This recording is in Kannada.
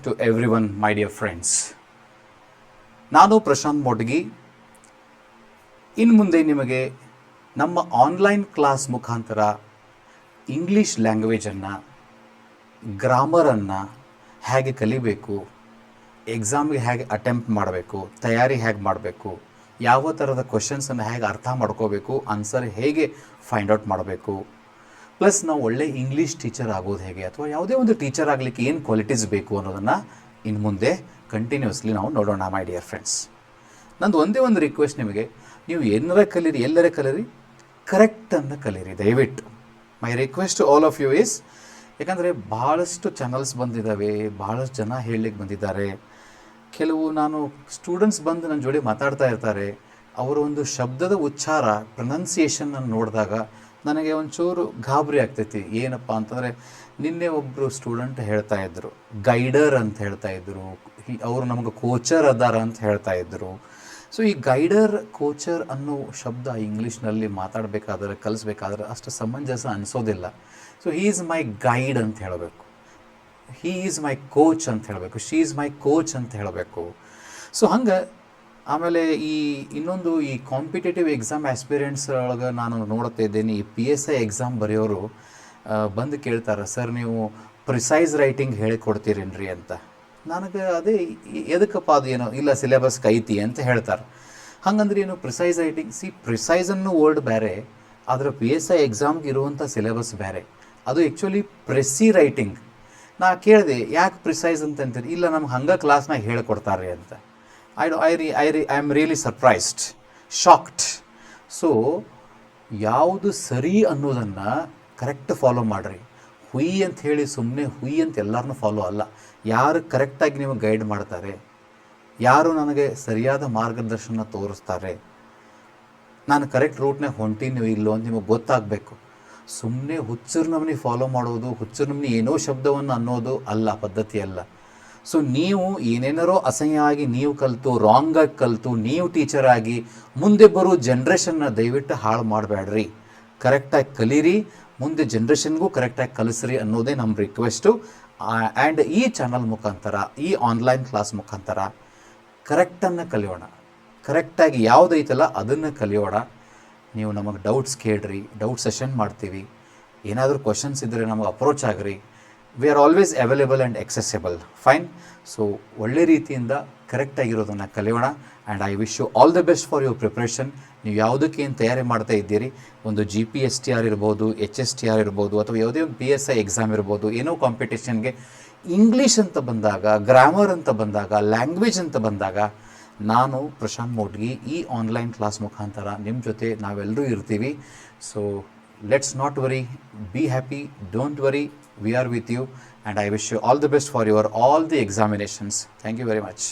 to everyone, my dear friends. ನಾನು ಪ್ರಶಾಂತ್ ಮೋಟಗಿ. ಇನ್ನು ಮುಂದೆ ನಿಮಗೆ ನಮ್ಮ ಆನ್ಲೈನ್ ಕ್ಲಾಸ್ ಮುಖಾಂತರ ಇಂಗ್ಲೀಷ್ ಲ್ಯಾಂಗ್ವೇಜನ್ನು, ಗ್ರಾಮರನ್ನು ಹೇಗೆ ಕಲಿಬೇಕು, ಎಕ್ಸಾಮ್ಗೆ ಹೇಗೆ ಅಟೆಂಪ್ಟ್ ಮಾಡಬೇಕು, ತಯಾರಿ ಹೇಗೆ ಮಾಡಬೇಕು, ಯಾವ ಥರದ ಕ್ವಶನ್ಸನ್ನು ಹೇಗೆ ಅರ್ಥ ಮಾಡ್ಕೋಬೇಕು, ಆನ್ಸರ್ ಹೇಗೆ ಫೈಂಡ್ ಔಟ್ ಮಾಡಬೇಕು, ಪ್ಲಸ್ ನಾವು ಒಳ್ಳೆ ಇಂಗ್ಲೀಷ್ ಟೀಚರ್ ಆಗೋದು ಹೇಗೆ, ಅಥವಾ ಯಾವುದೇ ಒಂದು ಟೀಚರ್ ಆಗಲಿಕ್ಕೆ ಏನು ಕ್ವಾಲಿಟೀಸ್ ಬೇಕು ಅನ್ನೋದನ್ನು ಇನ್ನು ಮುಂದೆ ಕಂಟಿನ್ಯೂಸ್ಲಿ ನಾವು ನೋಡೋಣ ಮೈ ಡಿಯರ್ ಫ್ರೆಂಡ್ಸ್. ನಂದು ಒಂದೇ ಒಂದು ರಿಕ್ವೆಸ್ಟ್ ನಿಮಗೆ, ನೀವು ಏನಾರ ಕಲೀರಿ, ಎಲ್ಲರೇ ಕಲೀರಿ, ಕರೆಕ್ಟನ್ನು ಕಲೀರಿ ದಯವಿಟ್ಟು. My request to all of you is, ಯಾಕಂದರೆ ಭಾಳಷ್ಟು ಚಾನಲ್ಸ್ ಬಂದಿದ್ದಾವೆ, ಭಾಳಷ್ಟು ಜನ ಹೇಳಲಿಕ್ಕೆ ಬಂದಿದ್ದಾರೆ. ಕೆಲವು ನಾನು ಸ್ಟೂಡೆಂಟ್ಸ್ ಬಂದು ನನ್ನ ಜೋಡಿ ಮಾತಾಡ್ತಾ ಇರ್ತಾರೆ, ಅವರ ಒಂದು ಶಬ್ದದ ಉಚ್ಚಾರ ಪ್ರೊನೌನ್ಸಿಯೇಷನನ್ನು ನೋಡಿದಾಗ ನನಗೆ ಒಂಚೂರು ಗಾಬರಿ ಆಗ್ತೈತಿ. ಏನಪ್ಪ ಅಂತಂದರೆ, ನಿನ್ನೆ ಒಬ್ಬರು ಸ್ಟೂಡೆಂಟ್ ಹೇಳ್ತಾ ಇದ್ದರು, ಗೈಡರ್ ಅಂತ ಹೇಳ್ತಾ ಇದ್ದರು, ಅವರು ನಮಗೆ ಕೋಚರ್ ಅದಾರ ಅಂತ ಹೇಳ್ತಾ ಇದ್ದರು. ಸೊ ಈ ಗೈಡರ್, ಕೋಚರ್ ಅನ್ನೋ ಶಬ್ದ ಇಂಗ್ಲೀಷ್ನಲ್ಲಿ ಮಾತಾಡಬೇಕಾದ್ರೆ, ಕಲಿಸ್ಬೇಕಾದ್ರೆ ಅಷ್ಟು ಸಮಂಜಸ ಅನಿಸೋದಿಲ್ಲ. So he is my guide ಅಂತ ಹೇಳಬೇಕು, ಹೀ ಈಸ್ ಮೈ ಕೋಚ್ ಅಂತ ಹೇಳಬೇಕು, ಶೀ ಈಸ್ ಮೈ ಕೋಚ್ ಅಂತ ಹೇಳಬೇಕು. ಸೊ ಹಂಗೆ ಆಮೇಲೆ ಇನ್ನೊಂದು ಈ ಕಾಂಪಿಟೇಟಿವ್ ಎಕ್ಸಾಮ್ ಆಸ್ಪಿರೆಂಟ್ಸ್ ಒಳಗೆ ನಾನು ನೋಡ್ತಾ ಇದ್ದೇನೆ, ಈ PSI ಎಕ್ಸಾಮ್ ಬರೆಯೋರು ಬಂದು ಕೇಳ್ತಾರೆ, ಸರ್ ನೀವು ಪ್ರಿಸೈಸ್ ರೈಟಿಂಗ್ ಹೇಳಿಕೊಡ್ತೀರೇನ್ರಿ ಅಂತ. ನನಗೆ ಅದೇ ಎದಕ್ಕಪ್ಪ ಅದು ಏನೋ ಇಲ್ಲ ಸಿಲೆಬಸ್ ಐತಿ ಅಂತ ಹೇಳ್ತಾರೆ. ಹಂಗಂದ್ರೆ ಏನು ಪ್ರಿಸೈಸ್ ರೈಟಿಂಗ್? ಪ್ರಿಸೈಸ್ ಅನ್ನೋ ವರ್ಡ್ ಬೇರೆ, ಆದರೆ PSI ಎಕ್ಸಾಮ್ಗೆ ಇರುವಂಥ ಸಿಲೆಬಸ್ ಬೇರೆ. ಅದು ಆ್ಯಕ್ಚುಲಿ ಪ್ರೆಸಿ ರೈಟಿಂಗ್. ನಾ ಕೇಳಿದೆ, ಯಾಕೆ ಪ್ರಿಸೈಸ್ ಅಂತೀರಿ? ಇಲ್ಲ ನಮ್ಗೆ ಹಂಗೆ ಕ್ಲಾಸ್ನಾಗ ಹೇಳ್ಕೊಡ್ತಾರೆ ಅಂತ. I am really surprised, shocked. So ಯಾವುದು ಸರಿ ಅನ್ನೋದನ್ನು ಕರೆಕ್ಟ್ ಫಾಲೋ ಮಾಡಿರಿ. ಹುಯಿ ಅಂತ ಹೇಳಿ ಸುಮ್ಮನೆ ಹುಯಿ ಅಂತ ಎಲ್ಲರನ್ನೂ ಫಾಲೋ ಅಲ್ಲ. ಯಾರು ಕರೆಕ್ಟಾಗಿ ನೀವು ಗೈಡ್ ಮಾಡ್ತಾರೆ, ಯಾರು ನನಗೆ ಸರಿಯಾದ ಮಾರ್ಗದರ್ಶನ ತೋರಿಸ್ತಾರೆ, ನಾನು ಕರೆಕ್ಟ್ ರೂಟ್ನಾಗ ಹೊಂಟೀನೋ ಇಲ್ಲೋ ಅಂತ ನಿಮಗೆ ಗೊತ್ತಾಗಬೇಕು. ಸುಮ್ಮನೆ ಹುಚ್ಚರ ನಮ್ನಿ ಫಾಲೋ ಮಾಡೋದು, ಹುಚ್ಚರ ನಮ್ನಿ ಏನೋ ಶಬ್ದವನ್ನು ಅನ್ನೋದು ಅಲ್ಲ, ಪದ್ಧತಿ ಅಲ್ಲ. ಸೊ ನೀವು ಏನೇನಾರೋ ಅಸಹ್ಯ ಆಗಿ ನೀವು ಕಲಿತು, ರಾಂಗಾಗಿ ಕಲಿತು, ನೀವು ಟೀಚರ್ ಆಗಿ ಮುಂದೆ ಬರೋ ಜನ್ರೇಷನ್ನ ದಯವಿಟ್ಟು ಹಾಳು ಮಾಡಬೇಡ್ರಿ. ಕರೆಕ್ಟಾಗಿ ಕಲೀರಿ, ಮುಂದೆ ಜನ್ರೇಷನ್ಗೂ ಕರೆಕ್ಟಾಗಿ ಕಲಿಸ್ರಿ ಅನ್ನೋದೇ ನಮ್ಮ ರಿಕ್ವೆಸ್ಟು. ಆ್ಯಂಡ್ ಈ ಚಾನಲ್ ಮುಖಾಂತರ, ಈ ಆನ್ಲೈನ್ ಕ್ಲಾಸ್ ಮುಖಾಂತರ ಕರೆಕ್ಟನ್ನು ಕಲಿಯೋಣ. ಕರೆಕ್ಟಾಗಿ ಯಾವುದೈತಲ್ಲ ಅದನ್ನು ಕಲಿಯೋಣ. ನೀವು ನಮಗೆ ಡೌಟ್ಸ್ ಕೇಳ್ರಿ, ಡೌಟ್ ಸೆಷನ್ ಮಾಡ್ತೀವಿ. ಏನಾದರೂ ಕ್ವಶನ್ಸ್ ಇದ್ದರೆ ನಮಗೆ ಅಪ್ರೋಚ್ ಆಗ್ರಿ. We are always available and accessible. Fine. So ಒಳ್ಳೆ ರೀತಿಯಿಂದ ಕರೆಕ್ಟಾಗಿರೋದನ್ನು ಕಲಿಯೋಣ. And I wish you all the best for your preparation. ನೀವು ಯಾವುದಕ್ಕೆ ಏನು ತಯಾರಿ ಮಾಡ್ತಾ ಇದ್ದೀರಿ, ಒಂದು GPSTR ಇರ್ಬೋದು, HSTR ಇರ್ಬೋದು, ಅಥವಾ ಯಾವುದೇ ಒಂದು PSI ಎಕ್ಸಾಮ್ ಇರ್ಬೋದು, ಏನೋ ಕಾಂಪಿಟೇಷನ್ಗೆ ಇಂಗ್ಲೀಷ್ ಅಂತ ಬಂದಾಗ, ಗ್ರಾಮರ್ ಅಂತ ಬಂದಾಗ, ಲ್ಯಾಂಗ್ವೇಜ್ ಅಂತ ಬಂದಾಗ, ನಾನು ಪ್ರಶಾಂತ್ ಮೋಟಗಿ ಈ ಆನ್ಲೈನ್ ಕ್ಲಾಸ್ ಮುಖಾಂತರ ನಿಮ್ಮ ಜೊತೆ ನಾವೆಲ್ಲರೂ ಇರ್ತೀವಿ. So let's not worry, be happy, don't worry, we are with you, and I wish you all the best for your all the examinations. Thank you very much.